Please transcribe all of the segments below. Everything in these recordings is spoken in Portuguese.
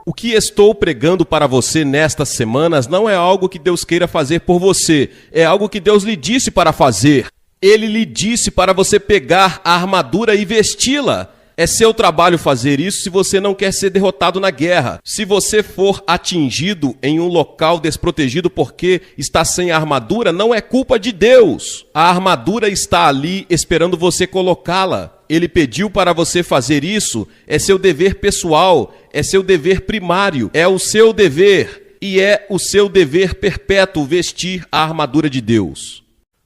O que estou pregando para você nestas semanas não é algo que Deus queira fazer por você, é algo que Deus lhe disse para fazer. Ele lhe disse para você pegar a armadura e vesti-la. É seu trabalho fazer isso se você não quer ser derrotado na guerra. Se você for atingido em um local desprotegido porque está sem armadura, não é culpa de Deus. A armadura está ali esperando você colocá-la. Ele pediu para você fazer isso, é seu dever pessoal, é seu dever primário, é o seu dever e é o seu dever perpétuo vestir a armadura de Deus.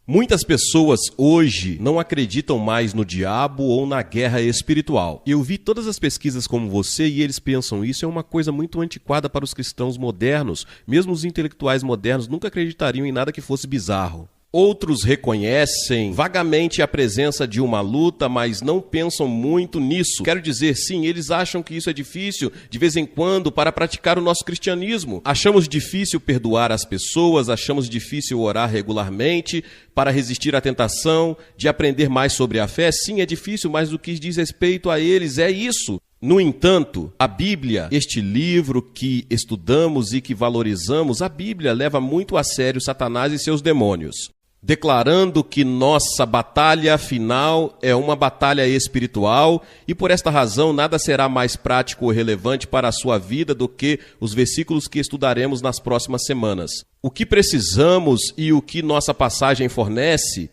Muitas pessoas hoje não acreditam mais no diabo ou na guerra espiritual. Eu vi todas as pesquisas como você e eles pensam isso é uma coisa muito antiquada para os cristãos modernos. Mesmo os intelectuais modernos nunca acreditariam em nada que fosse bizarro. Outros reconhecem vagamente a presença de uma luta, mas não pensam muito nisso. Quero dizer, sim, eles acham que isso é difícil de vez em quando para praticar o nosso cristianismo. Achamos difícil perdoar as pessoas, achamos difícil orar regularmente para resistir à tentação de aprender mais sobre a fé. Sim, é difícil, mas o que diz respeito a eles é isso. No entanto, a Bíblia, este livro que estudamos e que valorizamos, a Bíblia leva muito a sério Satanás e seus demônios, declarando que nossa batalha final é uma batalha espiritual e por esta razão nada será mais prático ou relevante para a sua vida do que os versículos que estudaremos nas próximas semanas. O que precisamos e o que nossa passagem fornece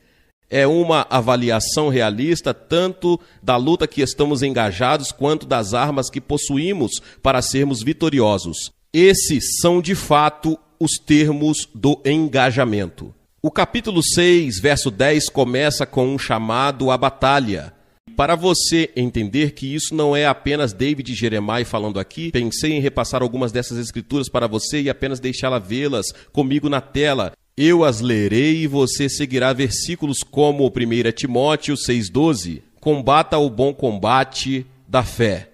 é uma avaliação realista tanto da luta que estamos engajados quanto das armas que possuímos para sermos vitoriosos. Esses são de fato os termos do engajamento. O capítulo 6, verso 10, começa com um chamado à batalha. Para você entender que isso não é apenas David Jeremiah falando aqui, pensei em repassar algumas dessas escrituras para você e apenas deixá-la vê-las comigo na tela. Eu as lerei e você seguirá versículos como 1 Timóteo 6,12. Combata o bom combate da fé.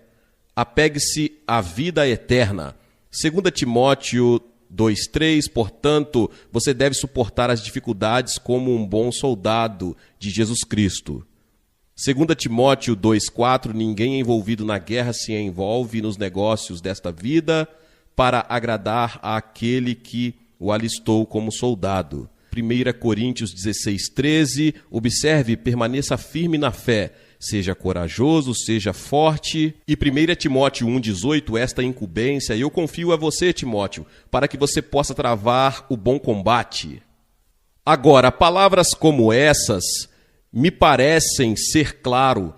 Apegue-se à vida eterna. 2 Timóteo 2,3, portanto, você deve suportar as dificuldades como um bom soldado de Jesus Cristo. 2 Timóteo 2,4, ninguém envolvido na guerra se envolve nos negócios desta vida para agradar àquele que o alistou como soldado. 1 Coríntios 16,13, observe, permaneça firme na fé. Seja corajoso, seja forte. E 1 Timóteo 1,18, esta incumbência, eu confio a você, Timóteo, para que você possa travar o bom combate. Agora, palavras como essas me parecem ser claro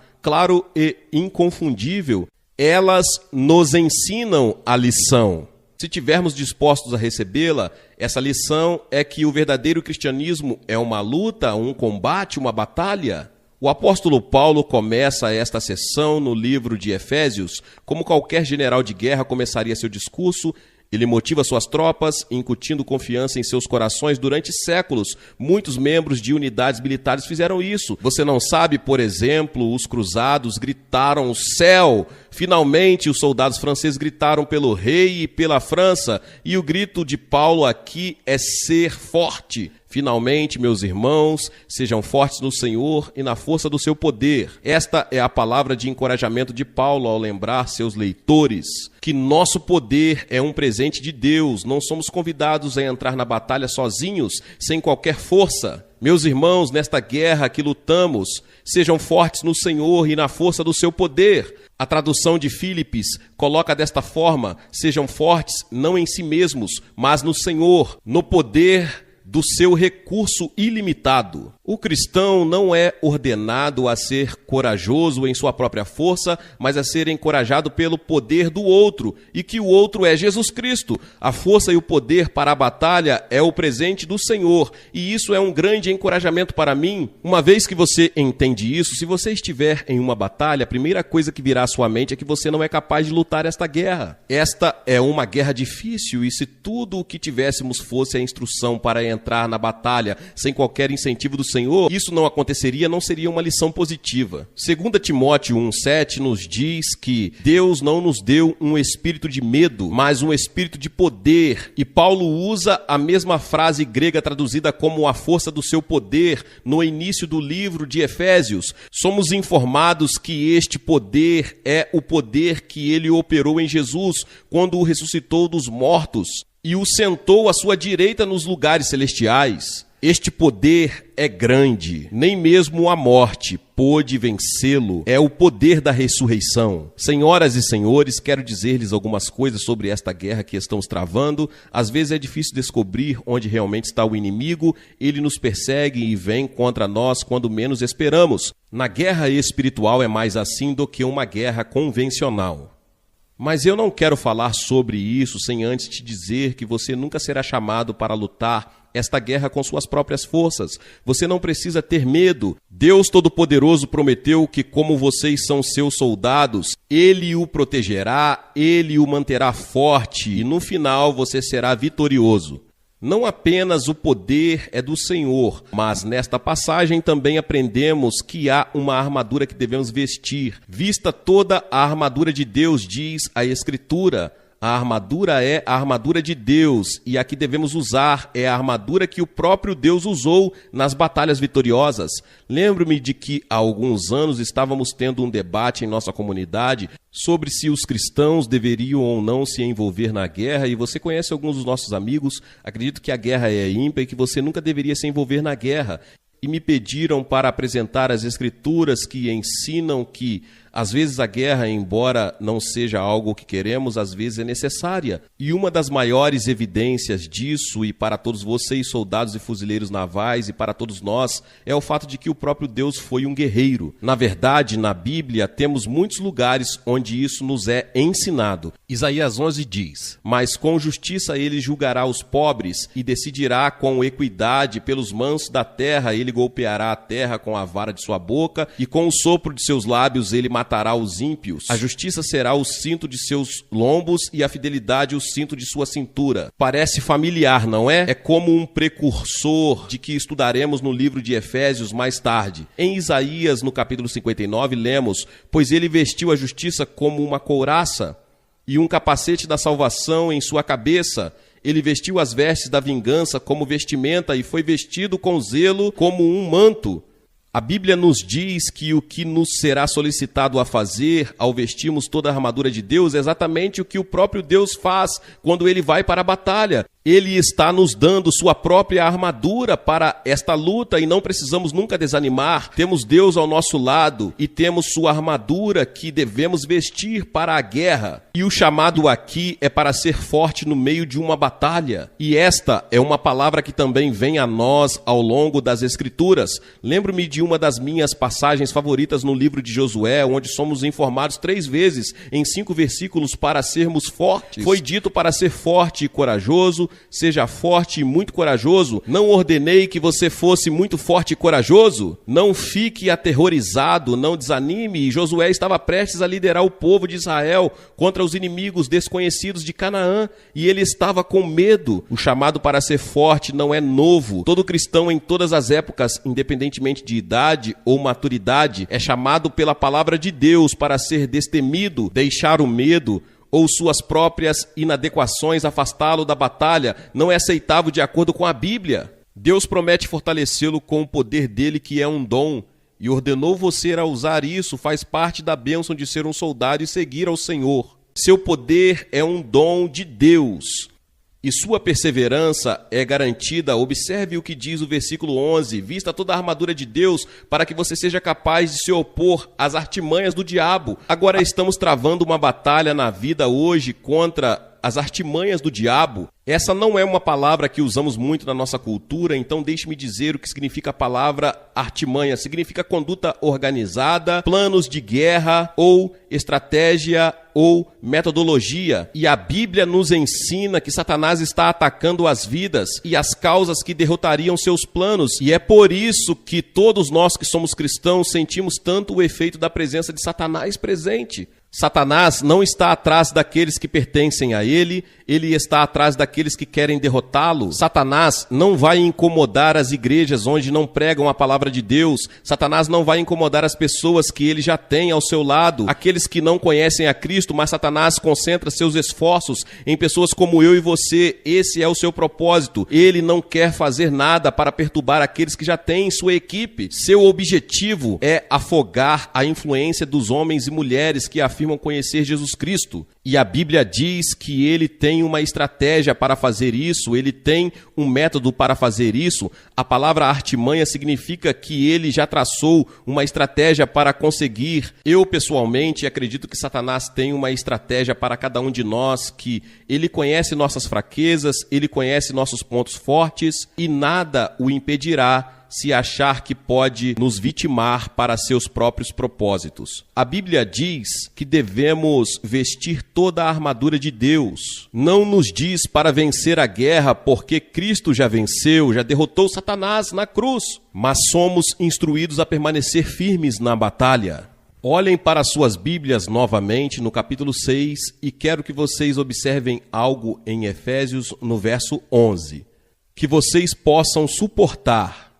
e inconfundível. Elas nos ensinam a lição. Se tivermos dispostos a recebê-la, essa lição é que o verdadeiro cristianismo é uma luta, um combate, uma batalha. O apóstolo Paulo começa esta sessão no livro de Efésios, como qualquer general de guerra começaria seu discurso. Ele motiva suas tropas, incutindo confiança em seus corações durante séculos. Muitos membros de unidades militares fizeram isso. Você não sabe, por exemplo, os cruzados gritaram céu. Finalmente, os soldados franceses gritaram pelo rei e pela França. E o grito de Paulo aqui é ser forte. Finalmente, meus irmãos, sejam fortes no Senhor e na força do seu poder. Esta é a palavra de encorajamento de Paulo ao lembrar seus leitores que nosso poder é um presente de Deus. Não somos convidados a entrar na batalha sozinhos, sem qualquer força. Meus irmãos, nesta guerra que lutamos, sejam fortes no Senhor e na força do seu poder. A tradução de Filipenses coloca desta forma: sejam fortes não em si mesmos, mas no Senhor, no poder do seu recurso ilimitado. O cristão não é ordenado a ser corajoso em sua própria força, mas a ser encorajado pelo poder do outro, e que o outro é Jesus Cristo. A força e o poder para a batalha é o presente do Senhor, e isso é um grande encorajamento para mim. Uma vez que você entende isso, se você estiver em uma batalha, a primeira coisa que virá à sua mente é que você não é capaz de lutar esta guerra. Esta é uma guerra difícil, e se tudo o que tivéssemos fosse a instrução para entrar entrar na batalha sem qualquer incentivo do Senhor, isso não aconteceria, não seria uma lição positiva. 2 Timóteo 1,7 nos diz que Deus não nos deu um espírito de medo, mas um espírito de poder. E Paulo usa a mesma frase grega traduzida como a força do seu poder no início do livro de Efésios. Somos informados que este poder é o poder que ele operou em Jesus quando o ressuscitou dos mortos e o sentou à sua direita nos lugares celestiais. Este poder é grande, nem mesmo a morte pôde vencê-lo. É o poder da ressurreição. Senhoras e senhores, quero dizer-lhes algumas coisas sobre esta guerra que estamos travando. Às vezes é difícil descobrir onde realmente está o inimigo. Ele nos persegue e vem contra nós quando menos esperamos. Na guerra espiritual é mais assim do que uma guerra convencional. Mas eu não quero falar sobre isso sem antes te dizer que você nunca será chamado para lutar esta guerra com suas próprias forças. Você não precisa ter medo. Deus Todo-Poderoso prometeu que, como vocês são seus soldados, Ele o protegerá, Ele o manterá forte e no final você será vitorioso. Não apenas o poder é do Senhor, mas nesta passagem também aprendemos que há uma armadura que devemos vestir. Vista toda a armadura de Deus, diz a Escritura. A armadura é a armadura de Deus e a que devemos usar é a armadura que o próprio Deus usou nas batalhas vitoriosas. Lembro-me de que há alguns anos estávamos tendo um debate em nossa comunidade sobre se os cristãos deveriam ou não se envolver na guerra, e você conhece alguns dos nossos amigos, acredito que a guerra é ímpia e que você nunca deveria se envolver na guerra. E me pediram para apresentar as escrituras que ensinam que, às vezes, a guerra, embora não seja algo que queremos, às vezes é necessária. E uma das maiores evidências disso, e para todos vocês, soldados e fuzileiros navais, e para todos nós, é o fato de que o próprio Deus foi um guerreiro. Na verdade, na Bíblia, temos muitos lugares onde isso nos é ensinado. Isaías 11 diz: "Mas com justiça ele julgará os pobres e decidirá com equidade pelos mansos da terra. Ele golpeará a terra com a vara de sua boca e com o sopro de seus lábios ele matará os ímpios. A justiça será o cinto de seus lombos e a fidelidade o cinto de sua cintura." Parece familiar, não é? É como um precursor de que estudaremos no livro de Efésios mais tarde. Em Isaías, no capítulo 59, lemos: "Pois ele vestiu a justiça como uma couraça e um capacete da salvação em sua cabeça. Ele vestiu as vestes da vingança como vestimenta e foi vestido com zelo como um manto." A Bíblia nos diz que o que nos será solicitado a fazer ao vestirmos toda a armadura de Deus é exatamente o que o próprio Deus faz quando ele vai para a batalha. Ele está nos dando sua própria armadura para esta luta e não precisamos nunca desanimar. Temos Deus ao nosso lado e temos sua armadura que devemos vestir para a guerra. E o chamado aqui é para ser forte no meio de uma batalha. E esta é uma palavra que também vem a nós ao longo das Escrituras. Lembro-me de uma das minhas passagens favoritas no livro de Josué, onde somos informados 3 vezes em 5 versículos para sermos fortes. Foi dito para ser forte e corajoso. Seja forte e muito corajoso. Não ordenei que você fosse muito forte e corajoso? Não fique aterrorizado, não desanime. E Josué estava prestes a liderar o povo de Israel contra os inimigos desconhecidos de Canaã, e ele estava com medo. O chamado para ser forte não é novo. Todo cristão em todas as épocas, independentemente de idade ou maturidade, é chamado pela palavra de Deus para ser destemido, deixar o medo ou suas próprias inadequações afastá-lo da batalha não é aceitável de acordo com a Bíblia. Deus promete fortalecê-lo com o poder dele, que é um dom, e ordenou você a usar isso. Faz parte da bênção de ser um soldado e seguir ao Senhor. Seu poder é um dom de Deus e sua perseverança é garantida. Observe o que diz o versículo 11. Vista toda a armadura de Deus para que você seja capaz de se opor às artimanhas do diabo. Agora estamos travando uma batalha na vida hoje contra as artimanhas do diabo. Essa não é uma palavra que usamos muito na nossa cultura, então deixe-me dizer o que significa a palavra artimanha. Significa conduta organizada, planos de guerra ou estratégia ou metodologia. E a Bíblia nos ensina que Satanás está atacando as vidas e as causas que derrotariam seus planos. E é por isso que todos nós que somos cristãos sentimos tanto o efeito da presença de Satanás presente. Satanás não está atrás daqueles que pertencem a ele, ele está atrás daqueles que querem derrotá-lo. Satanás não vai incomodar as igrejas onde não pregam a palavra de Deus. Satanás não vai incomodar as pessoas que ele já tem ao seu lado, aqueles que não conhecem a Cristo, mas Satanás concentra seus esforços em pessoas como eu e você. Esse é o seu propósito. Ele não quer fazer nada para perturbar aqueles que já têm em sua equipe. Seu objetivo é afogar a influência dos homens e mulheres que afirmam conhecer Jesus Cristo. E a Bíblia diz que ele tem uma estratégia para fazer isso, ele tem um método para fazer isso. A palavra artimanha significa que ele já traçou uma estratégia para conseguir. Eu, pessoalmente, acredito que Satanás tem uma estratégia para cada um de nós, que ele conhece nossas fraquezas, ele conhece nossos pontos fortes e nada o impedirá se achar que pode nos vitimar para seus próprios propósitos. A Bíblia diz que devemos vestir toda a armadura de Deus. Não nos diz para vencer a guerra, porque Cristo já venceu, já derrotou Satanás na cruz. Mas somos instruídos a permanecer firmes na batalha. Olhem para suas Bíblias novamente no capítulo 6 e quero que vocês observem algo em Efésios no verso 11. Que vocês possam suportar.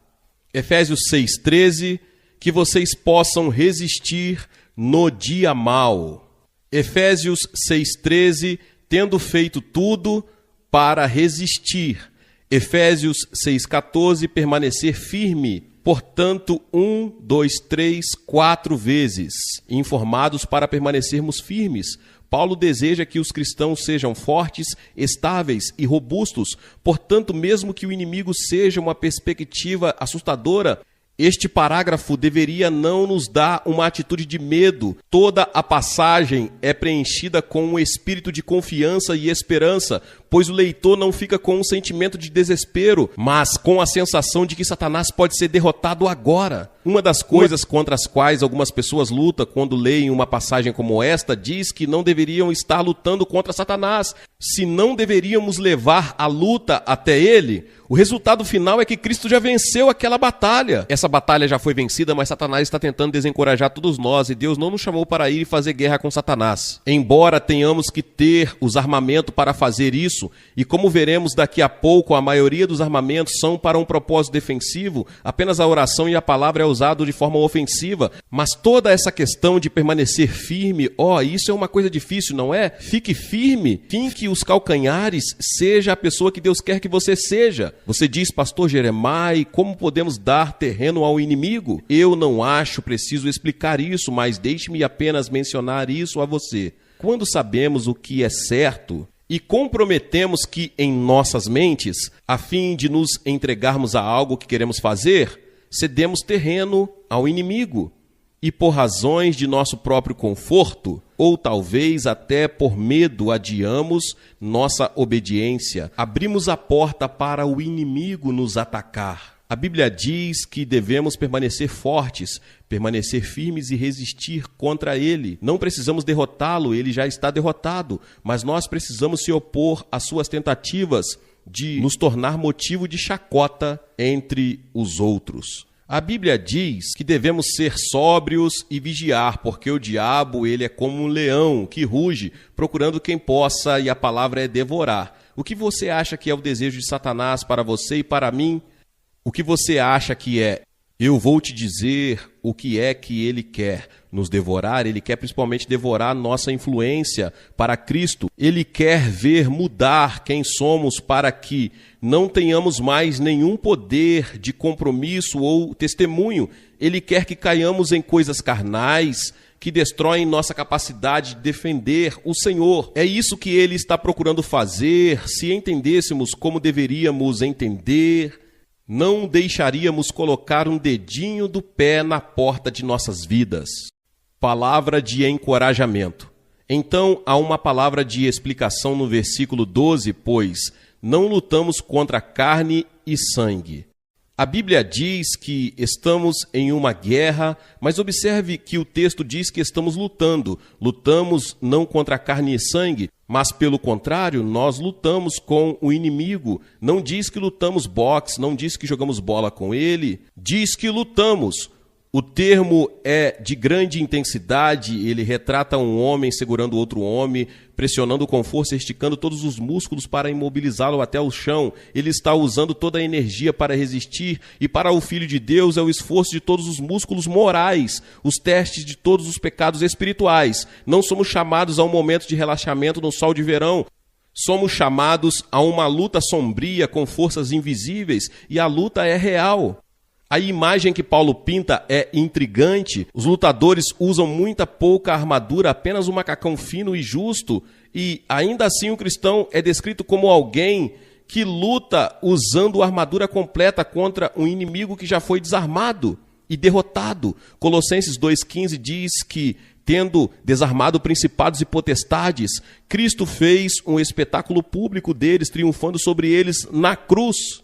Efésios 6,13, que vocês possam resistir no dia mau. Efésios 6,13, tendo feito tudo para resistir. Efésios 6,14, permanecer firme. Portanto, 1, 2, 3, 4 vezes, informados para permanecermos firmes. Paulo deseja que os cristãos sejam fortes, estáveis e robustos. Portanto, mesmo que o inimigo seja uma perspectiva assustadora, este parágrafo deveria não nos dar uma atitude de medo. Toda a passagem é preenchida com um espírito de confiança e esperança, pois o leitor não fica com um sentimento de desespero, mas com a sensação de que Satanás pode ser derrotado agora. Uma das coisas contra as quais algumas pessoas lutam quando leem uma passagem como esta diz que não deveriam estar lutando contra Satanás. Se não deveríamos levar a luta até ele, o resultado final é que Cristo já venceu aquela batalha. Essa batalha já foi vencida, mas Satanás está tentando desencorajar todos nós e Deus não nos chamou para ir e fazer guerra com Satanás. Embora tenhamos que ter os armamentos para fazer isso, e como veremos daqui a pouco, a maioria dos armamentos são para um propósito defensivo, apenas a oração e a palavra é usado de forma ofensiva, mas toda essa questão de permanecer firme, isso é uma coisa difícil, não é? Fique firme, finque os calcanhares, seja a pessoa que Deus quer que você seja. Você diz, pastor Jeremias, como podemos dar terreno ao inimigo? Eu não acho preciso explicar isso, mas deixe-me apenas mencionar isso a você. Quando sabemos o que é certo e comprometemos que em nossas mentes, a fim de nos entregarmos a algo que queremos fazer, cedemos terreno ao inimigo. E por razões de nosso próprio conforto, ou talvez até por medo, adiamos nossa obediência. Abrimos a porta para o inimigo nos atacar. A Bíblia diz que devemos permanecer fortes, permanecer firmes e resistir contra ele. Não precisamos derrotá-lo, ele já está derrotado, mas nós precisamos se opor às suas tentativas de nos tornar motivo de chacota entre os outros. A Bíblia diz que devemos ser sóbrios e vigiar, porque o diabo ele é como um leão que ruge, procurando quem possa, e a palavra é devorar. O que você acha que é o desejo de Satanás para você e para mim? O que você acha que é? Eu vou te dizer o que é que ele quer nos devorar. Ele quer principalmente devorar nossa influência para Cristo. Ele quer ver mudar quem somos para que não tenhamos mais nenhum poder de compromisso ou testemunho. Ele quer que caiamos em coisas carnais que destroem nossa capacidade de defender o Senhor. É isso que ele está procurando fazer. Se entendêssemos como deveríamos entender, não deixaríamos colocar um dedinho do pé na porta de nossas vidas. Palavra de encorajamento. Então, há uma palavra de explicação no versículo 12, pois não lutamos contra carne e sangue. A Bíblia diz que estamos em uma guerra, mas observe que o texto diz que estamos lutando. Lutamos não contra carne e sangue, mas pelo contrário, nós lutamos com o inimigo. Não diz que lutamos boxe, não diz que jogamos bola com ele, diz que lutamos O termo é de grande intensidade, ele retrata um homem segurando outro homem, pressionando com força, esticando todos os músculos para imobilizá-lo até o chão. Ele está usando toda a energia para resistir, e para o Filho de Deus é o esforço de todos os músculos morais, os testes de todos os pecados espirituais. Não somos chamados a um momento de relaxamento no sol de verão. Somos chamados a uma luta sombria com forças invisíveis, e a luta é real. A imagem que Paulo pinta é intrigante. Os lutadores usam muita pouca armadura, apenas um macacão fino e justo, e ainda assim o cristão é descrito como alguém que luta usando a armadura completa contra um inimigo que já foi desarmado e derrotado. Colossenses 2,15 diz que, tendo desarmado principados e potestades, Cristo fez um espetáculo público deles, triunfando sobre eles na cruz.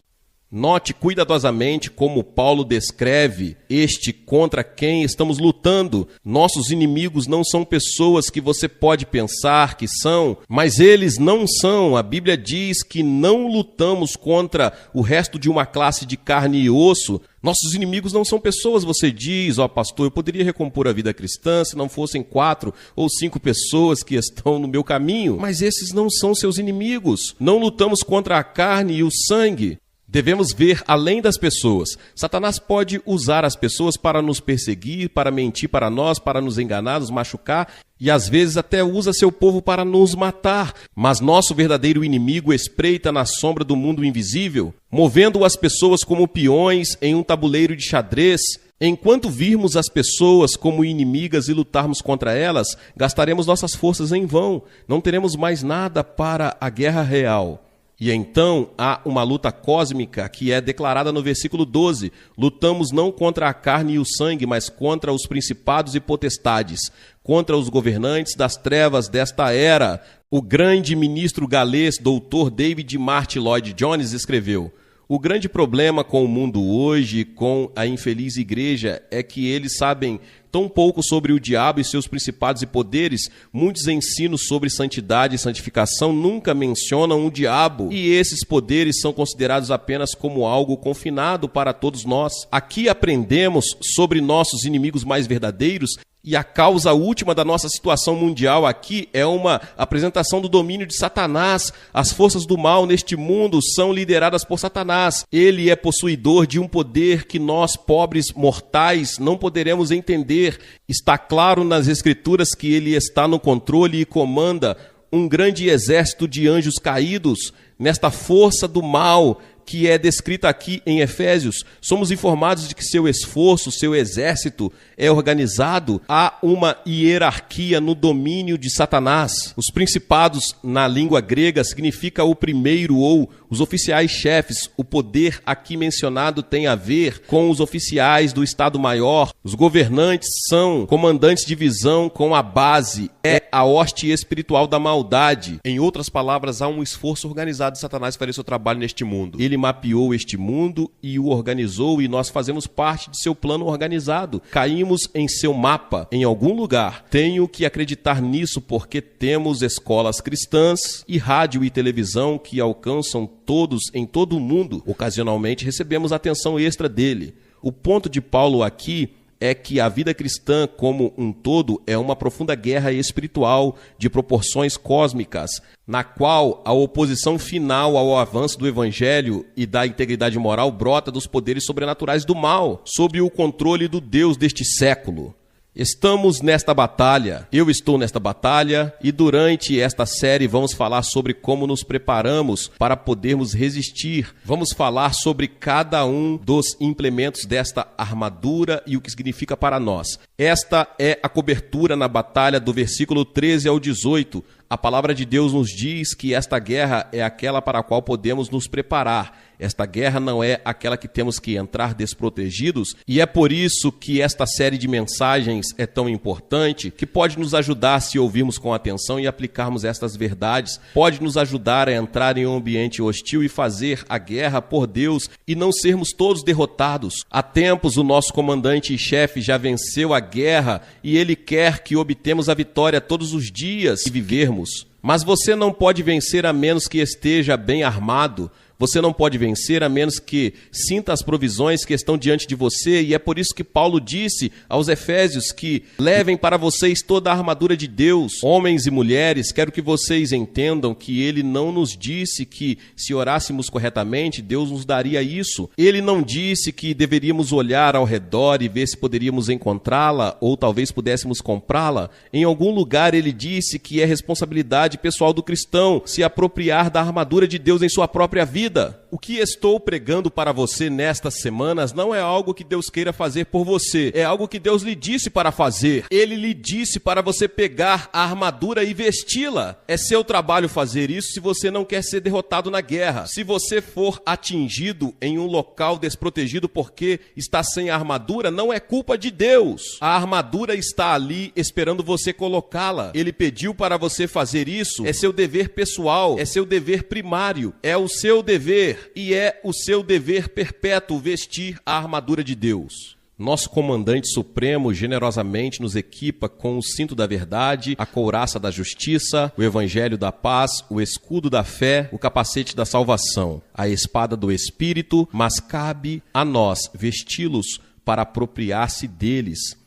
Note cuidadosamente como Paulo descreve este contra quem estamos lutando. Nossos inimigos não são pessoas que você pode pensar que são, mas eles não são. A Bíblia diz que não lutamos contra o resto de uma classe de carne e osso. Nossos inimigos não são pessoas, você diz, pastor, eu poderia recompor a vida cristã se não fossem 4 ou 5 pessoas que estão no meu caminho. Mas esses não são seus inimigos. Não lutamos contra a carne e o sangue. Devemos ver além das pessoas. Satanás pode usar as pessoas para nos perseguir, para mentir para nós, para nos enganar, nos machucar, e às vezes até usa seu povo para nos matar. Mas nosso verdadeiro inimigo espreita na sombra do mundo invisível, movendo as pessoas como peões em um tabuleiro de xadrez. Enquanto virmos as pessoas como inimigas e lutarmos contra elas, gastaremos nossas forças em vão. Não teremos mais nada para a guerra real. E então há uma luta cósmica que é declarada no versículo 12. Lutamos não contra a carne e o sangue, mas contra os principados e potestades, contra os governantes das trevas desta era. O grande ministro galês, Dr. David Martyn Lloyd Jones, escreveu: o grande problema com o mundo hoje, com a infeliz igreja, é que eles sabem tão pouco sobre o diabo e seus principados e poderes. Muitos ensinos sobre santidade e santificação nunca mencionam o diabo, e esses poderes são considerados apenas como algo confinado para todos nós. Aqui aprendemos sobre nossos inimigos mais verdadeiros, e a causa última da nossa situação mundial aqui é uma apresentação do domínio de Satanás. As forças do mal neste mundo são lideradas por Satanás. Ele é possuidor de um poder que nós, pobres mortais, não poderemos entender. Está claro nas Escrituras que ele está no controle e comanda um grande exército de anjos caídos. Nesta força do mal que é descrita aqui em Efésios, somos informados de que seu esforço, seu exército é organizado. Há uma hierarquia no domínio de Satanás. Os principados, na língua grega, significa o primeiro ou os oficiais chefes. O poder aqui mencionado tem a ver com os oficiais do Estado-Maior. Os governantes são comandantes de divisão com a base. É a hoste espiritual da maldade. Em outras palavras, há um esforço organizado de Satanás para fazer seu trabalho neste mundo. Ele mapeou este mundo e o organizou, e nós fazemos parte de seu plano organizado. Caímos em seu mapa em algum lugar. Tenho que acreditar nisso porque temos escolas cristãs e rádio e televisão que alcançam todos em todo o mundo. Ocasionalmente recebemos atenção extra dele. O ponto de Paulo aqui é que a vida cristã como um todo é uma profunda guerra espiritual de proporções cósmicas, na qual a oposição final ao avanço do evangelho e da integridade moral brota dos poderes sobrenaturais do mal, sob o controle do Deus deste século. Estamos nesta batalha, eu estou nesta batalha, e durante esta série vamos falar sobre como nos preparamos para podermos resistir. Vamos falar sobre cada um dos implementos desta armadura e o que significa para nós. Esta é a cobertura na batalha do versículo 13 ao 18. A palavra de Deus nos diz que esta guerra é aquela para a qual podemos nos preparar. Esta guerra não é aquela que temos que entrar desprotegidos, e é por isso que esta série de mensagens é tão importante, que pode nos ajudar se ouvirmos com atenção e aplicarmos estas verdades, pode nos ajudar a entrar em um ambiente hostil e fazer a guerra por Deus e não sermos todos derrotados. Há tempos o nosso comandante e chefe já venceu a guerra e ele quer que obtemos a vitória todos os dias que vivermos. Mas você não pode vencer a menos que esteja bem armado. Você não pode vencer a menos que sinta as provisões que estão diante de você, e é por isso que Paulo disse aos Efésios que levem para vocês toda a armadura de Deus. Homens e mulheres, quero que vocês entendam que ele não nos disse que se orássemos corretamente, Deus nos daria isso. Ele não disse que deveríamos olhar ao redor e ver se poderíamos encontrá-la ou talvez pudéssemos comprá-la. Em algum lugar ele disse que é responsabilidade pessoal do cristão se apropriar da armadura de Deus em sua própria vida. O que estou pregando para você nestas semanas não é algo que Deus queira fazer por você, é algo que Deus lhe disse para fazer. Ele lhe disse para você pegar a armadura e vesti-la. É seu trabalho fazer isso se você não quer ser derrotado na guerra. Se você for atingido em um local desprotegido porque está sem armadura, não é culpa de Deus. A armadura está ali esperando você colocá-la. Ele pediu para você fazer isso. É seu dever pessoal, é seu dever primário, é o seu dever e é o seu dever perpétuo vestir a armadura de Deus. Nosso comandante supremo generosamente nos equipa com o cinto da verdade, a couraça da justiça, o evangelho da paz, o escudo da fé, o capacete da salvação, a espada do Espírito, mas cabe a nós vesti-los para apropriar-se deles.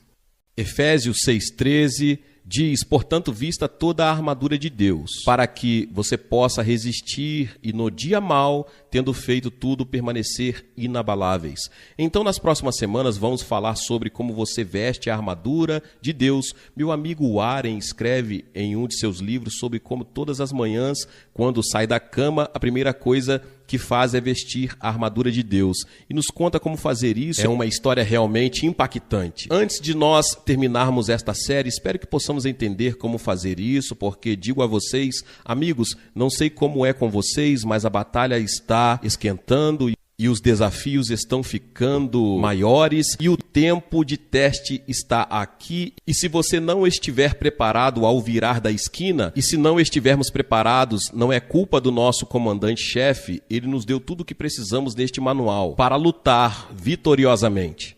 Efésios 6,13 diz, portanto, vista toda a armadura de Deus, para que você possa resistir e no dia mau, tendo feito tudo, permanecer inabaláveis. Então, nas próximas semanas, vamos falar sobre como você veste a armadura de Deus. Meu amigo Warren escreve em um de seus livros sobre como todas as manhãs, quando sai da cama, a primeira coisa que faz é vestir a armadura de Deus. E nos conta como fazer isso. É uma história realmente impactante. Antes de nós terminarmos esta série, espero que possamos entender como fazer isso, porque digo a vocês, amigos, não sei como é com vocês, mas a batalha está esquentando e os desafios estão ficando maiores e o tempo de teste está aqui. E se você não estiver preparado ao virar da esquina, e se não estivermos preparados, não é culpa do nosso comandante-chefe, ele nos deu tudo o que precisamos neste manual para lutar vitoriosamente.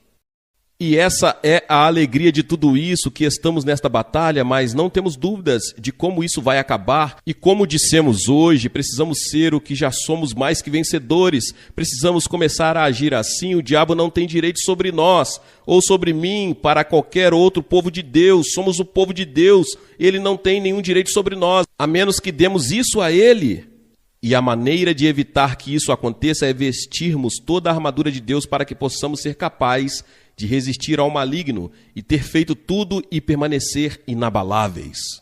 E essa é a alegria de tudo isso, que estamos nesta batalha, mas não temos dúvidas de como isso vai acabar. E como dissemos hoje, precisamos ser o que já somos mais que vencedores. Precisamos começar a agir assim. O diabo não tem direito sobre nós ou sobre mim, para qualquer outro povo de Deus. Somos o povo de Deus. Ele não tem nenhum direito sobre nós, a menos que demos isso a ele. E a maneira de evitar que isso aconteça é vestirmos toda a armadura de Deus para que possamos ser capazes de resistir ao maligno e ter feito tudo e permanecer inabaláveis.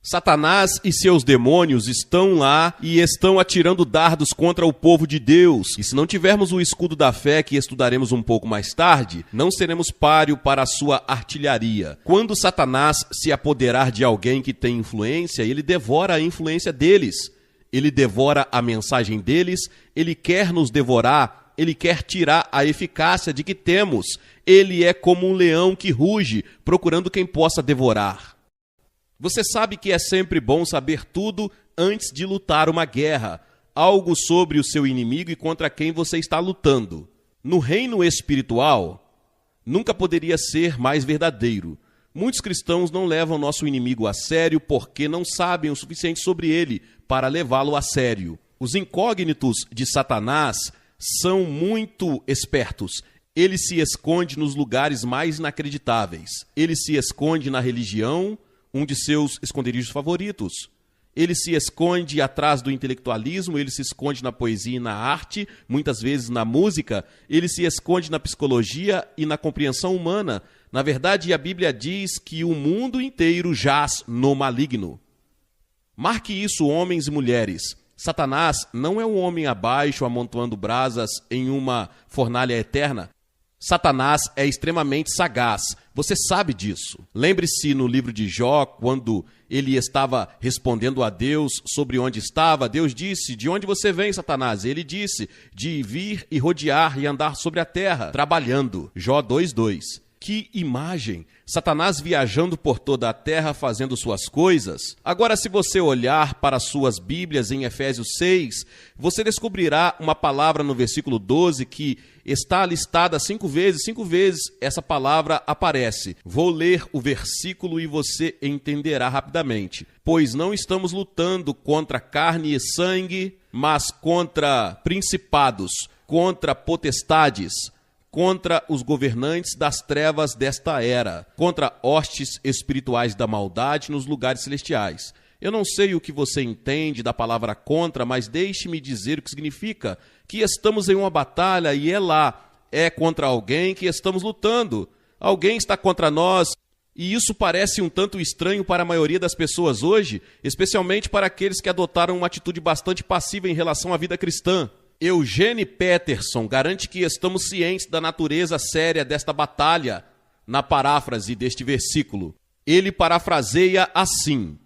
Satanás e seus demônios estão lá e estão atirando dardos contra o povo de Deus. E se não tivermos o escudo da fé, que estudaremos um pouco mais tarde, não seremos páreo para a sua artilharia. Quando Satanás se apoderar de alguém que tem influência, ele devora a influência deles. Ele devora a mensagem deles, ele quer nos devorar, ele quer tirar a eficácia de que temos. Ele é como um leão que ruge, procurando quem possa devorar. Você sabe que é sempre bom saber tudo antes de lutar uma guerra, algo sobre o seu inimigo e contra quem você está lutando. No reino espiritual, nunca poderia ser mais verdadeiro. Muitos cristãos não levam nosso inimigo a sério porque não sabem o suficiente sobre ele para levá-lo a sério. Os incógnitos de Satanás são muito espertos. Ele se esconde nos lugares mais inacreditáveis. Ele se esconde na religião, um de seus esconderijos favoritos. Ele se esconde atrás do intelectualismo, ele se esconde na poesia e na arte, muitas vezes na música, ele se esconde na psicologia e na compreensão humana. Na verdade, a Bíblia diz que o mundo inteiro jaz no maligno. Marque isso, homens e mulheres. Satanás não é um homem abaixo amontoando brasas em uma fornalha eterna. Satanás é extremamente sagaz. Você sabe disso. Lembre-se no livro de Jó, quando ele estava respondendo a Deus sobre onde estava. Deus disse, de onde você vem, Satanás? Ele disse, de vir e rodear e andar sobre a terra, trabalhando. Jó 2:2. Que imagem! Satanás viajando por toda a terra fazendo suas coisas. Agora, se você olhar para suas Bíblias em Efésios 6, você descobrirá uma palavra no versículo 12 que está listada 5 vezes. 5 vezes essa palavra aparece. Vou ler o versículo e você entenderá rapidamente. Pois não estamos lutando contra carne e sangue, mas contra principados, contra potestades, contra os governantes das trevas desta era, contra hostes espirituais da maldade nos lugares celestiais. Eu não sei o que você entende da palavra contra, mas deixe-me dizer o que significa. Que estamos em uma batalha e é contra alguém que estamos lutando. Alguém está contra nós. E isso parece um tanto estranho para a maioria das pessoas hoje, especialmente para aqueles que adotaram uma atitude bastante passiva em relação à vida cristã. Eugene Peterson garante que estamos cientes da natureza séria desta batalha na paráfrase deste versículo. Ele parafraseia assim: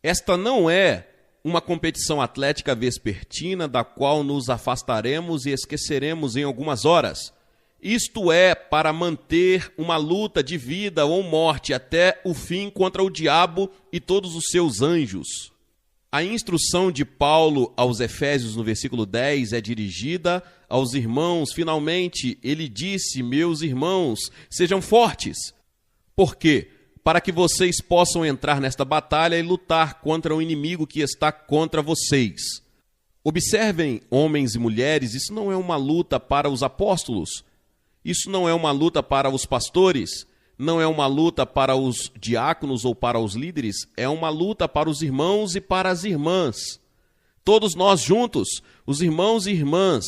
esta não é uma competição atlética vespertina da qual nos afastaremos e esqueceremos em algumas horas. Isto é para manter uma luta de vida ou morte até o fim contra o diabo e todos os seus anjos. A instrução de Paulo aos Efésios no versículo 10 é dirigida aos irmãos. Finalmente, ele disse: meus irmãos, sejam fortes. Por quê? Para que vocês possam entrar nesta batalha e lutar contra o inimigo que está contra vocês. Observem, homens e mulheres, isso não é uma luta para os apóstolos. Isso não é uma luta para os pastores. Não é uma luta para os diáconos ou para os líderes, é uma luta para os irmãos e para as irmãs. Todos nós juntos, os irmãos e irmãs,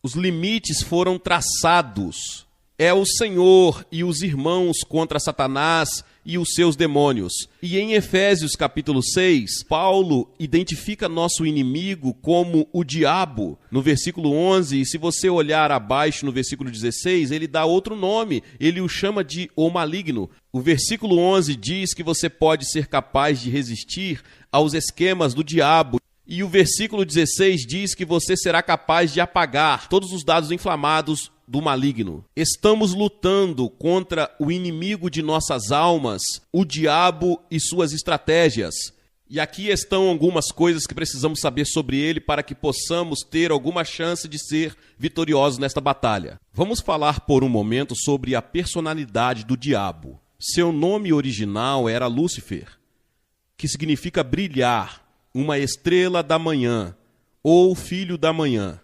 os limites foram traçados. É o Senhor e os irmãos contra Satanás e os seus demônios. E em Efésios capítulo 6, Paulo identifica nosso inimigo como o diabo, no versículo 11, e se você olhar abaixo no versículo 16, ele dá outro nome, ele o chama de o maligno. O versículo 11 diz que você pode ser capaz de resistir aos esquemas do diabo. E o versículo 16 diz que você será capaz de apagar todos os dados inflamados do maligno. Estamos lutando contra o inimigo de nossas almas, o diabo e suas estratégias. E aqui estão algumas coisas que precisamos saber sobre ele para que possamos ter alguma chance de ser vitoriosos nesta batalha. Vamos falar por um momento sobre a personalidade do diabo. Seu nome original era Lúcifer, que significa brilhar, uma estrela da manhã, ou filho da manhã.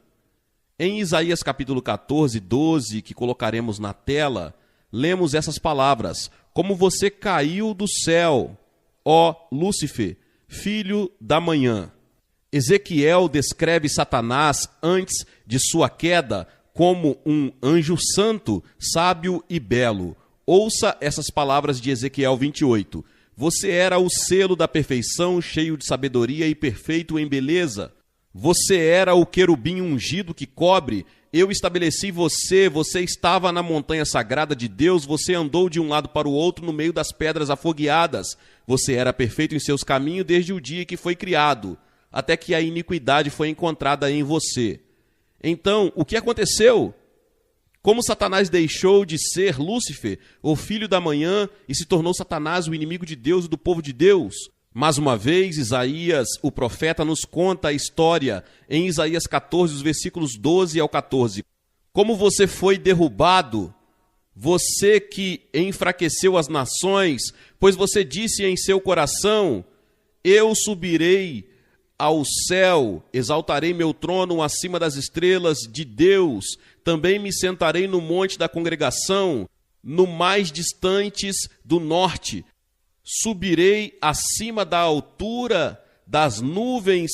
Em Isaías capítulo 14, 12, que colocaremos na tela, lemos essas palavras: como você caiu do céu, ó Lúcifer, filho da manhã. Ezequiel descreve Satanás antes de sua queda como um anjo santo, sábio e belo. Ouça essas palavras de Ezequiel 28. Você era o selo da perfeição, cheio de sabedoria e perfeito em beleza. Você era o querubim ungido que cobre. Eu estabeleci você, você estava na montanha sagrada de Deus, você andou de um lado para o outro no meio das pedras afogueadas. Você era perfeito em seus caminhos desde o dia que foi criado, até que a iniquidade foi encontrada em você. Então, o que aconteceu? Como Satanás deixou de ser Lúcifer, o filho da manhã, e se tornou Satanás o inimigo de Deus e do povo de Deus? Mais uma vez, Isaías, o profeta, nos conta a história em Isaías 14, os versículos 12 ao 14. Como você foi derrubado, você que enfraqueceu as nações, pois você disse em seu coração: eu subirei ao céu, exaltarei meu trono acima das estrelas de Deus, também me sentarei no monte da congregação, no mais distantes do norte. Subirei acima da altura das nuvens,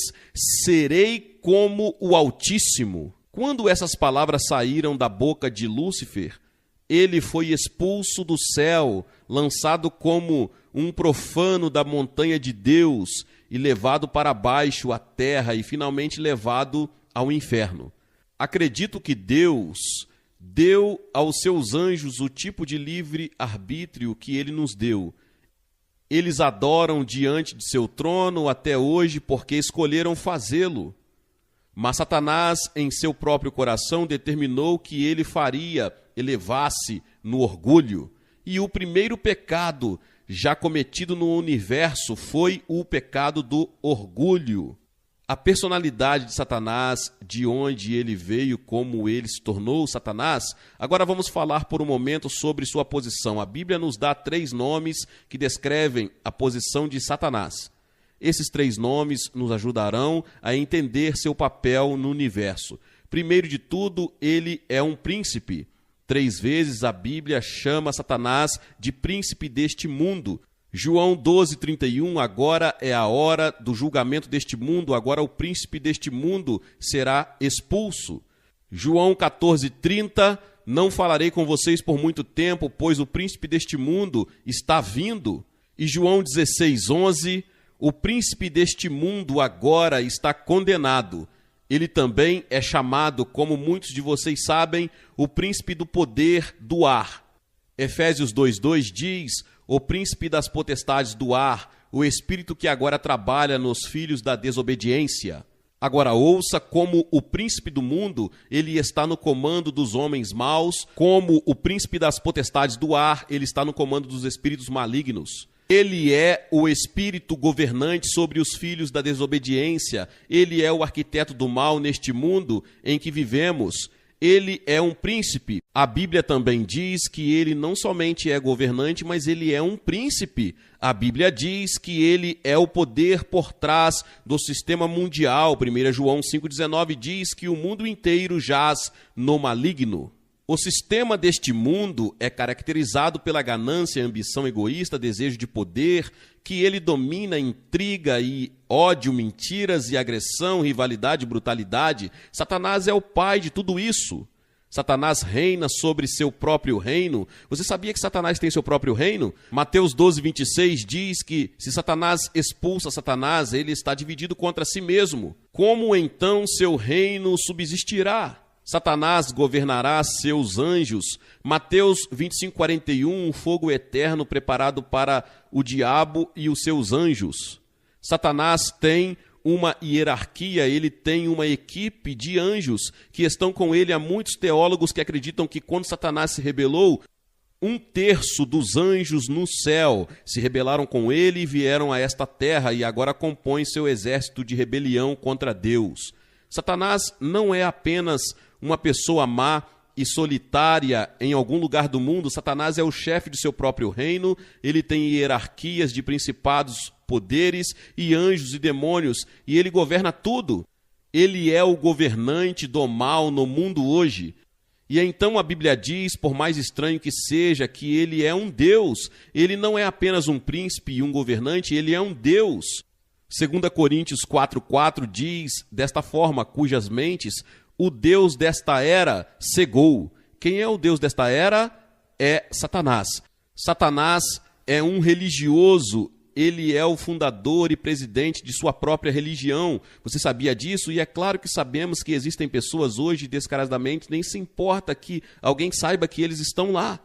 serei como o Altíssimo. Quando essas palavras saíram da boca de Lúcifer, ele foi expulso do céu, lançado como um profano da montanha de Deus e levado para baixo à terra e finalmente levado ao inferno. Acredito que Deus deu aos seus anjos o tipo de livre-arbítrio que ele nos deu. Eles adoram diante de seu trono até hoje porque escolheram fazê-lo. Mas Satanás, em seu próprio coração, determinou que ele faria elevar-se no orgulho. E o primeiro pecado já cometido no universo foi o pecado do orgulho. A personalidade de Satanás, de onde ele veio, como ele se tornou Satanás. Agora vamos falar por um momento sobre sua posição. A Bíblia nos dá 3 nomes que descrevem a posição de Satanás. Esses 3 nomes nos ajudarão a entender seu papel no universo. Primeiro de tudo, ele é um príncipe. 3 vezes a Bíblia chama Satanás de príncipe deste mundo. João 12:31, agora é a hora do julgamento deste mundo, agora o príncipe deste mundo será expulso. João 14:30, não falarei com vocês por muito tempo, pois o príncipe deste mundo está vindo. E João 16:11, o príncipe deste mundo agora está condenado. Ele também é chamado, como muitos de vocês sabem, o príncipe do poder do ar. Efésios 2:2 diz, o príncipe das potestades do ar, o espírito que agora trabalha nos filhos da desobediência. Agora ouça, como o príncipe do mundo, ele está no comando dos homens maus, como o príncipe das potestades do ar, ele está no comando dos espíritos malignos. Ele é o espírito governante sobre os filhos da desobediência, ele é o arquiteto do mal neste mundo em que vivemos. Ele é um príncipe. A Bíblia também diz que ele não somente é governante, mas ele é um príncipe. A Bíblia diz que ele é o poder por trás do sistema mundial. 1 João 5,19 diz que o mundo inteiro jaz no maligno. O sistema deste mundo é caracterizado pela ganância, ambição egoísta, desejo de poder, que ele domina, intriga e ódio, mentiras e agressão, rivalidade e brutalidade. Satanás é o pai de tudo isso. Satanás reina sobre seu próprio reino. Você sabia que Satanás tem seu próprio reino? Mateus 12:26 diz que se Satanás expulsa Satanás, ele está dividido contra si mesmo. Como então seu reino subsistirá? Satanás governará seus anjos. Mateus 25:41, um fogo eterno preparado para o diabo e os seus anjos. Satanás tem uma hierarquia, ele tem uma equipe de anjos que estão com ele. Há muitos teólogos que acreditam que quando Satanás se rebelou, 1/3 dos anjos no céu se rebelaram com ele e vieram a esta terra e agora compõem seu exército de rebelião contra Deus. Satanás não é apenas uma pessoa má e solitária em algum lugar do mundo. Satanás é o chefe de seu próprio reino, ele tem hierarquias de principados, poderes e anjos e demônios, e ele governa tudo. Ele é o governante do mal no mundo hoje. E então a Bíblia diz, por mais estranho que seja, que ele é um Deus. Ele não é apenas um príncipe e um governante, ele é um Deus. 2 Coríntios 4:4 diz desta forma, cujas mentes o Deus desta era cegou. Quem é o Deus desta era? É Satanás. Satanás é um religioso, ele é o fundador e presidente de sua própria religião. Você sabia disso? E é claro que sabemos que existem pessoas hoje, descaradamente, nem se importa que alguém saiba que eles estão lá.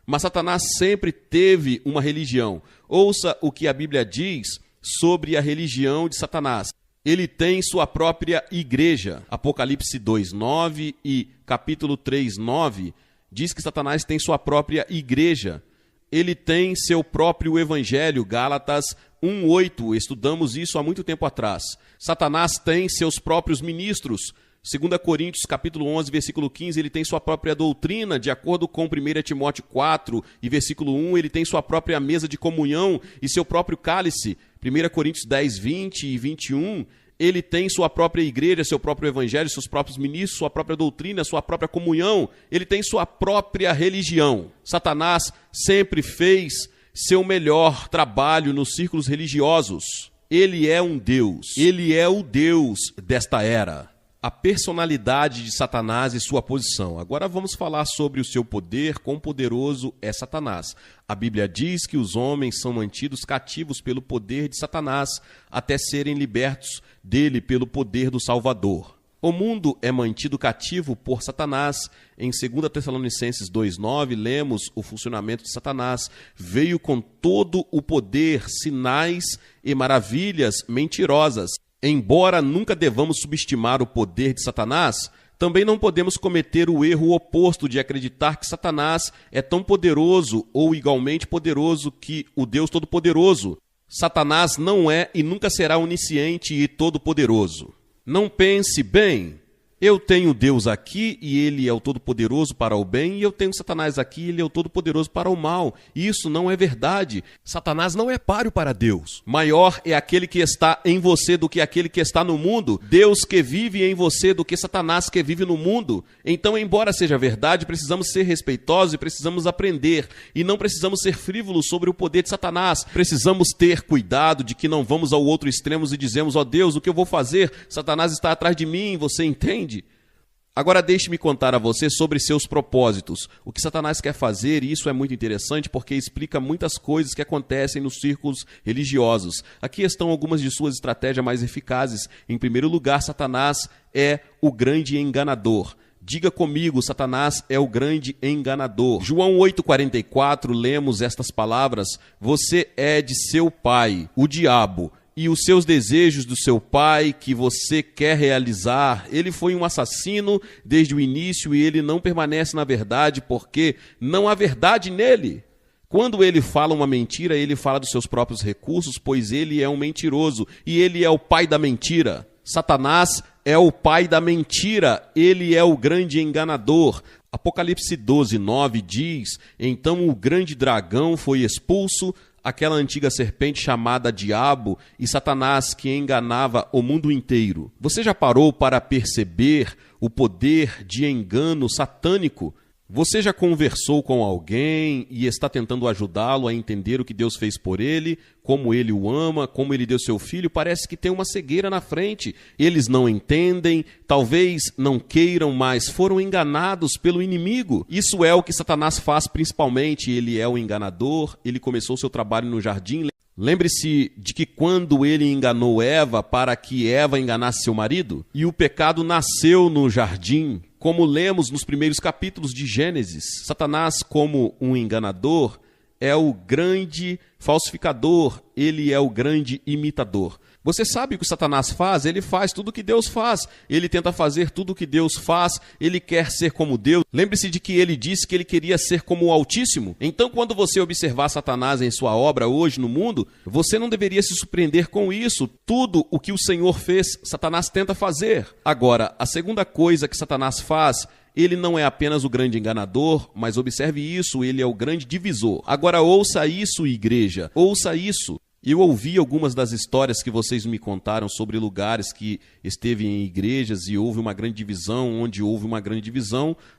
Mas Satanás sempre teve uma religião. Ouça o que a Bíblia diz sobre a religião de Satanás. Ele tem sua própria igreja. Apocalipse 2:9 e capítulo 3:9 diz que Satanás tem sua própria igreja. Ele tem seu próprio evangelho. Gálatas 1:8, estudamos isso há muito tempo atrás. Satanás tem seus próprios ministros. 2 Coríntios capítulo 11, versículo 15, ele tem sua própria doutrina. De acordo com 1 Timóteo 4 e versículo 1, ele tem sua própria mesa de comunhão e seu próprio cálice. 1 Coríntios 10, 20 e 21, ele tem sua própria igreja, seu próprio evangelho, seus próprios ministros, sua própria doutrina, sua própria comunhão. Ele tem sua própria religião. Satanás sempre fez seu melhor trabalho nos círculos religiosos. Ele é um Deus. Ele é o Deus desta era. A personalidade de Satanás e sua posição. Agora vamos falar sobre o seu poder. Quão poderoso é Satanás. A Bíblia diz que os homens são mantidos cativos pelo poder de Satanás até serem libertos dele pelo poder do Salvador. O mundo é mantido cativo por Satanás. Em 2 Tessalonicenses 2:9, lemos o funcionamento de Satanás. Veio com todo o poder, sinais e maravilhas mentirosas. Embora nunca devamos subestimar o poder de Satanás, Também não podemos cometer o erro oposto de acreditar que Satanás é tão poderoso ou igualmente poderoso que o Deus Todo-Poderoso. Satanás não é e nunca será onisciente e todo-poderoso. Não pense, bem, eu tenho Deus aqui e Ele é o Todo-Poderoso para o bem, e eu tenho Satanás aqui e Ele é o Todo-Poderoso para o mal. Isso não é verdade. Satanás não é páreo para Deus. Maior é aquele que está em você do que aquele que está no mundo. Deus que vive em você do que Satanás que vive no mundo. Então, embora seja verdade, precisamos ser respeitosos e precisamos aprender. E não precisamos ser frívolos sobre o poder de Satanás. Precisamos ter cuidado de que não vamos ao outro extremo e dizemos, ó Deus, o que eu vou fazer? Satanás está atrás de mim, você entende? Agora deixe-me contar a você sobre seus propósitos. O que Satanás quer fazer, e isso é muito interessante porque explica muitas coisas que acontecem nos círculos religiosos. Aqui estão algumas de suas estratégias mais eficazes. Em primeiro lugar, Satanás é o grande enganador. Diga comigo, Satanás é o grande enganador. João 8,44, lemos estas palavras: você é de seu pai, o diabo, e os seus desejos do seu pai que você quer realizar. Ele foi um assassino desde o início e ele não permanece na verdade porque não há verdade nele. Quando ele fala uma mentira, ele fala dos seus próprios recursos, pois ele é um mentiroso e ele é o pai da mentira. Satanás é o pai da mentira, ele é o grande enganador. Apocalipse 12:9 diz: então o grande dragão foi expulso, aquela antiga serpente chamada Diabo e Satanás que enganava o mundo inteiro. Você já parou para perceber o poder de engano satânico? Você já conversou com alguém e está tentando ajudá-lo a entender o que Deus fez por ele, como ele o ama, como ele deu seu filho? Parece que tem uma cegueira na frente. Eles não entendem, talvez não queiram, mas foram enganados pelo inimigo. Isso é o que Satanás faz principalmente. Ele é o enganador, ele começou seu trabalho no jardim. Lembre-se de que quando ele enganou Eva para que Eva enganasse seu marido, e o pecado nasceu no jardim, como lemos nos primeiros capítulos de Gênesis. Satanás, como um enganador, é o grande falsificador, ele é o grande imitador. Você sabe o que Satanás faz? Ele faz tudo o que Deus faz. Ele tenta fazer tudo o que Deus faz. Ele quer ser como Deus. Lembre-se de que ele disse que ele queria ser como o Altíssimo. Então, quando você observar Satanás em sua obra hoje no mundo, você não deveria se surpreender com isso. Tudo o que o Senhor fez, Satanás tenta fazer. Agora, a segunda coisa que Satanás faz, ele não é apenas o grande enganador, mas observe isso, ele é o grande divisor. Agora ouça isso, igreja, ouça isso. Eu ouvi algumas das histórias que vocês me contaram sobre lugares que esteve em igrejas e houve uma grande divisão,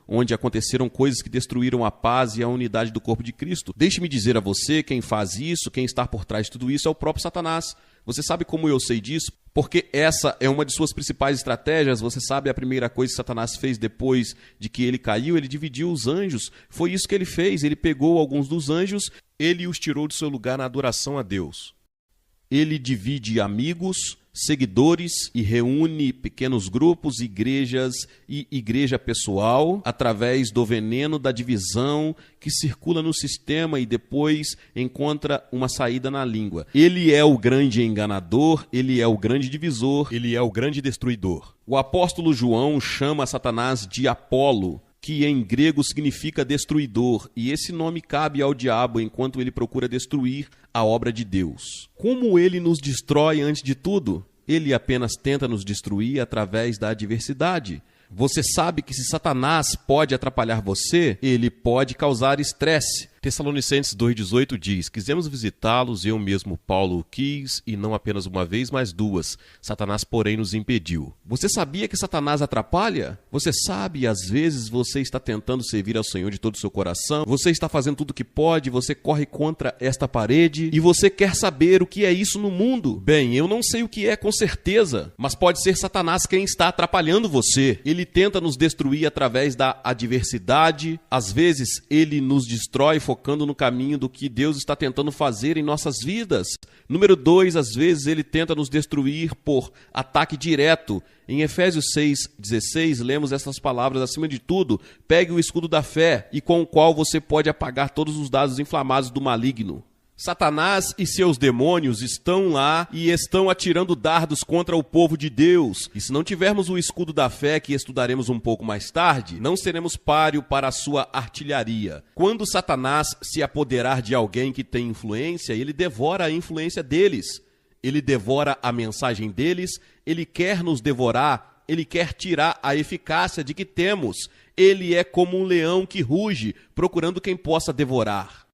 onde aconteceram coisas que destruíram a paz e a unidade do corpo de Cristo. Deixe-me dizer a você, quem faz isso, quem está por trás de tudo isso é o próprio Satanás. Você sabe como eu sei disso? Porque essa é uma de suas principais estratégias. Você sabe a primeira coisa que Satanás fez depois de que ele caiu? Ele dividiu os anjos. Foi isso que ele fez. Ele pegou alguns dos anjos, ele os tirou do seu lugar na adoração a Deus. Ele divide amigos, seguidores e reúne pequenos grupos, igrejas e igreja pessoal através do veneno da divisão que circula no sistema e depois encontra uma saída na língua. Ele é o grande enganador, ele é o grande divisor, ele é o grande destruidor. O apóstolo João chama Satanás de Apolo, que em grego significa destruidor, e esse nome cabe ao diabo enquanto ele procura destruir a obra de Deus. Como ele nos destrói antes de tudo? Ele apenas tenta nos destruir através da adversidade. Você sabe que se Satanás pode atrapalhar você, ele pode causar estresse. Tessalonicenses 2,18 diz: quisemos visitá-los, eu mesmo, Paulo, o quis, e não apenas uma vez, mas duas. Satanás, porém, nos impediu. Você sabia que Satanás atrapalha? Você sabe, às vezes você está tentando servir ao Senhor de todo o seu coração, você está fazendo tudo o que pode, você corre contra esta parede, e você quer saber o que é isso no mundo. Bem, eu não sei o que é com certeza, mas pode ser Satanás quem está atrapalhando você. Ele tenta nos destruir através da adversidade, às vezes ele nos destrói focando no caminho do que Deus está tentando fazer em nossas vidas. Número 2, às vezes ele tenta nos destruir por ataque direto. Em Efésios 6,16, lemos essas palavras: acima de tudo, pegue o escudo da fé, e com o qual você pode apagar todos os dardos inflamados do maligno. Satanás e seus demônios estão lá e estão atirando dardos contra o povo de Deus. E se não tivermos o escudo da fé, que estudaremos um pouco mais tarde, não seremos páreo para a sua artilharia. Quando Satanás se apoderar de alguém que tem influência, ele devora a influência deles. Ele devora a mensagem deles, ele quer nos devorar, ele quer tirar a eficácia de que temos. Ele é como um leão que ruge, procurando quem possa devorar.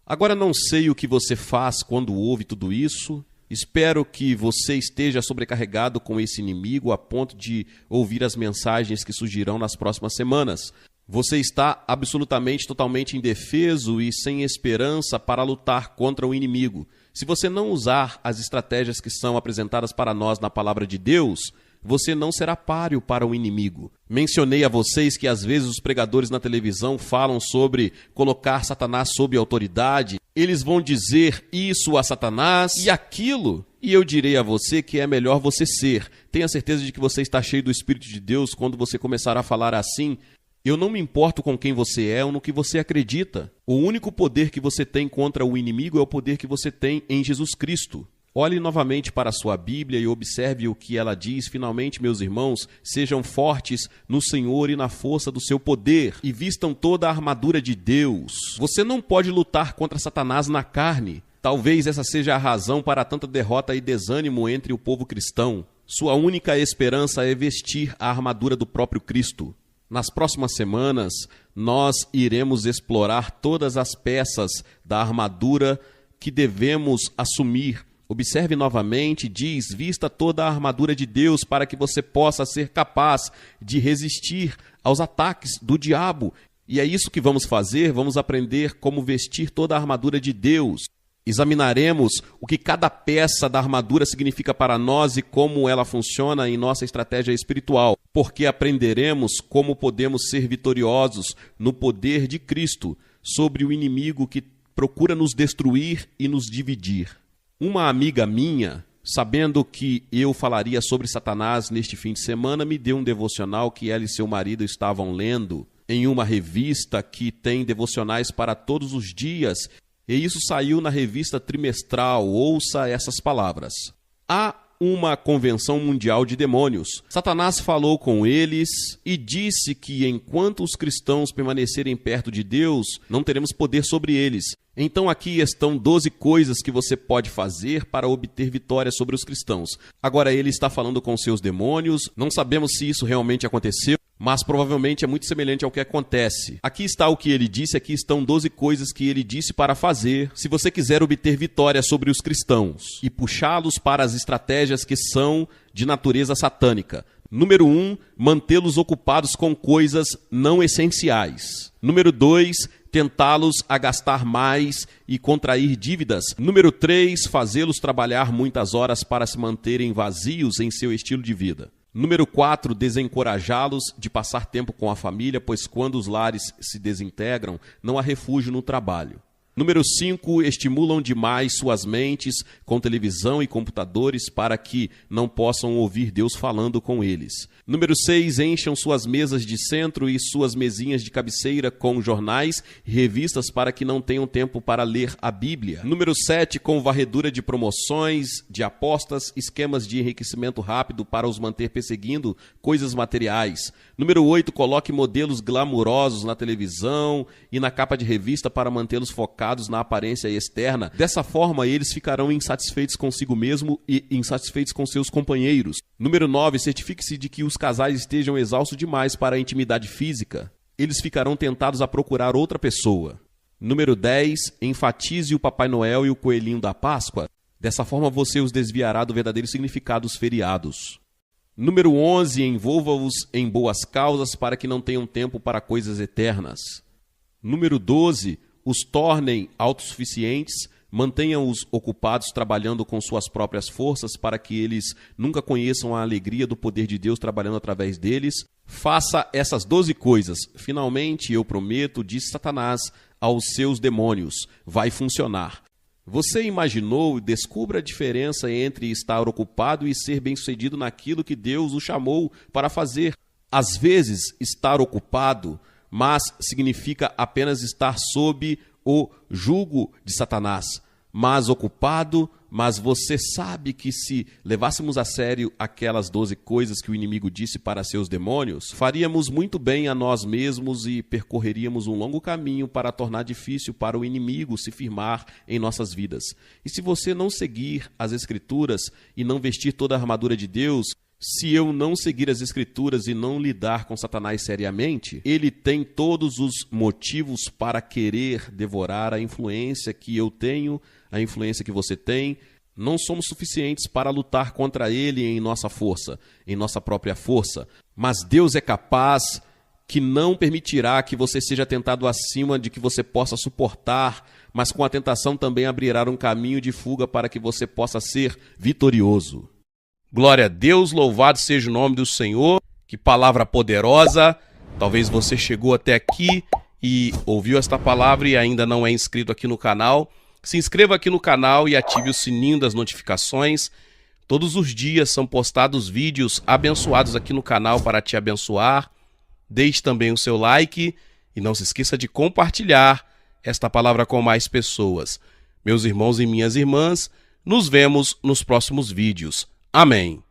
Agora não sei o que você faz quando ouve tudo isso. Espero que você esteja sobrecarregado com esse inimigo a ponto de ouvir as mensagens que surgirão nas próximas semanas. Você está absolutamente, totalmente indefeso e sem esperança para lutar contra o inimigo. Se você não usar as estratégias que são apresentadas para nós na palavra de Deus, você não será páreo para o inimigo. Mencionei a vocês que às vezes os pregadores na televisão falam sobre colocar Satanás sob autoridade. Eles vão dizer isso a Satanás e aquilo. E eu direi a você que é melhor você ser. Tenha certeza de que você está cheio do Espírito de Deus quando você começar a falar assim. Eu não me importo com quem você é ou no que você acredita. O único poder que você tem contra o inimigo é o poder que você tem em Jesus Cristo. Olhe novamente para a sua Bíblia e observe o que ela diz. Finalmente, meus irmãos, sejam fortes no Senhor e na força do seu poder e vistam toda a armadura de Deus. Você não pode lutar contra Satanás na carne. Talvez essa seja a razão para tanta derrota e desânimo entre o povo cristão. Sua única esperança é vestir a armadura do próprio Cristo. Nas próximas semanas, nós iremos explorar todas as peças da armadura que devemos assumir. Observe novamente, diz, vista toda a armadura de Deus para que você possa ser capaz de resistir aos ataques do diabo. E é isso que vamos fazer, vamos aprender como vestir toda a armadura de Deus. Examinaremos o que cada peça da armadura significa para nós e como ela funciona em nossa estratégia espiritual, porque aprenderemos como podemos ser vitoriosos no poder de Cristo sobre o inimigo que procura nos destruir e nos dividir. Uma amiga minha, sabendo que eu falaria sobre Satanás neste fim de semana, me deu um devocional que ela e seu marido estavam lendo em uma revista que tem devocionais para todos os dias, e isso saiu na revista trimestral. Ouça essas palavras. Há uma convenção mundial de demônios. Satanás falou com eles e disse que enquanto os cristãos permanecerem perto de Deus, não teremos poder sobre eles. Então aqui estão 12 coisas que você pode fazer para obter vitória sobre os cristãos. Agora ele está falando com seus demônios, não sabemos se isso realmente aconteceu, mas provavelmente é muito semelhante ao que acontece. Aqui está o que ele disse, aqui estão 12 coisas que ele disse para fazer se você quiser obter vitória sobre os cristãos e puxá-los para as estratégias que são de natureza satânica. Número 1, mantê-los ocupados com coisas não essenciais. Número 2, tentá-los a gastar mais e contrair dívidas. Número 3, fazê-los trabalhar muitas horas para se manterem vazios em seu estilo de vida. Número 4, desencorajá-los de passar tempo com a família, pois quando os lares se desintegram, não há refúgio no trabalho. Número 5, estimulam demais suas mentes com televisão e computadores para que não possam ouvir Deus falando com eles. Número 6, encham suas mesas de centro e suas mesinhas de cabeceira com jornais e revistas para que não tenham tempo para ler a Bíblia. Número 7, com varredura de promoções, de apostas, esquemas de enriquecimento rápido para os manter perseguindo coisas materiais. Número 8, coloque modelos glamurosos na televisão e na capa de revista para mantê-los focados na aparência externa. Dessa forma, eles ficarão insatisfeitos consigo mesmo e insatisfeitos com seus companheiros. Número 9, certifique-se de que os casais estejam exaustos demais para a intimidade física. Eles ficarão tentados a procurar outra pessoa. Número 10, enfatize o Papai Noel e o Coelhinho da Páscoa. Dessa forma, você os desviará do verdadeiro significado dos feriados. Número 11, envolva-os em boas causas para que não tenham tempo para coisas eternas. Número 12, os tornem autossuficientes, mantenham-os ocupados trabalhando com suas próprias forças para que eles nunca conheçam a alegria do poder de Deus trabalhando através deles. Faça essas 12 coisas. Finalmente, eu prometo, disse Satanás aos seus demônios, vai funcionar. Você imaginou e descubra a diferença entre estar ocupado e ser bem-sucedido naquilo que Deus o chamou para fazer. Às vezes, estar ocupado, mas significa apenas estar sob o jugo de Satanás. mais ocupado, mas você sabe que se levássemos a sério aquelas 12 coisas que o inimigo disse para seus demônios, faríamos muito bem a nós mesmos e percorreríamos um longo caminho para tornar difícil para o inimigo se firmar em nossas vidas. E se você não seguir as Escrituras e não vestir toda a armadura de Deus, se eu não seguir as Escrituras e não lidar com Satanás seriamente, ele tem todos os motivos para querer devorar a influência que eu tenho, a influência que você tem. Não somos suficientes para lutar contra ele em nossa força, em nossa própria força. Mas Deus é capaz que não permitirá que você seja tentado acima de que você possa suportar, mas com a tentação também abrirá um caminho de fuga para que você possa ser vitorioso. Glória a Deus, louvado seja o nome do Senhor. Que palavra poderosa. Talvez você chegou até aqui e ouviu esta palavra e ainda não é inscrito aqui no canal. Se inscreva aqui no canal e ative o sininho das notificações. Todos os dias são postados vídeos abençoados aqui no canal para te abençoar. Deixe também o seu like e não se esqueça de compartilhar esta palavra com mais pessoas. Meus irmãos e minhas irmãs, nos vemos nos próximos vídeos. Amém.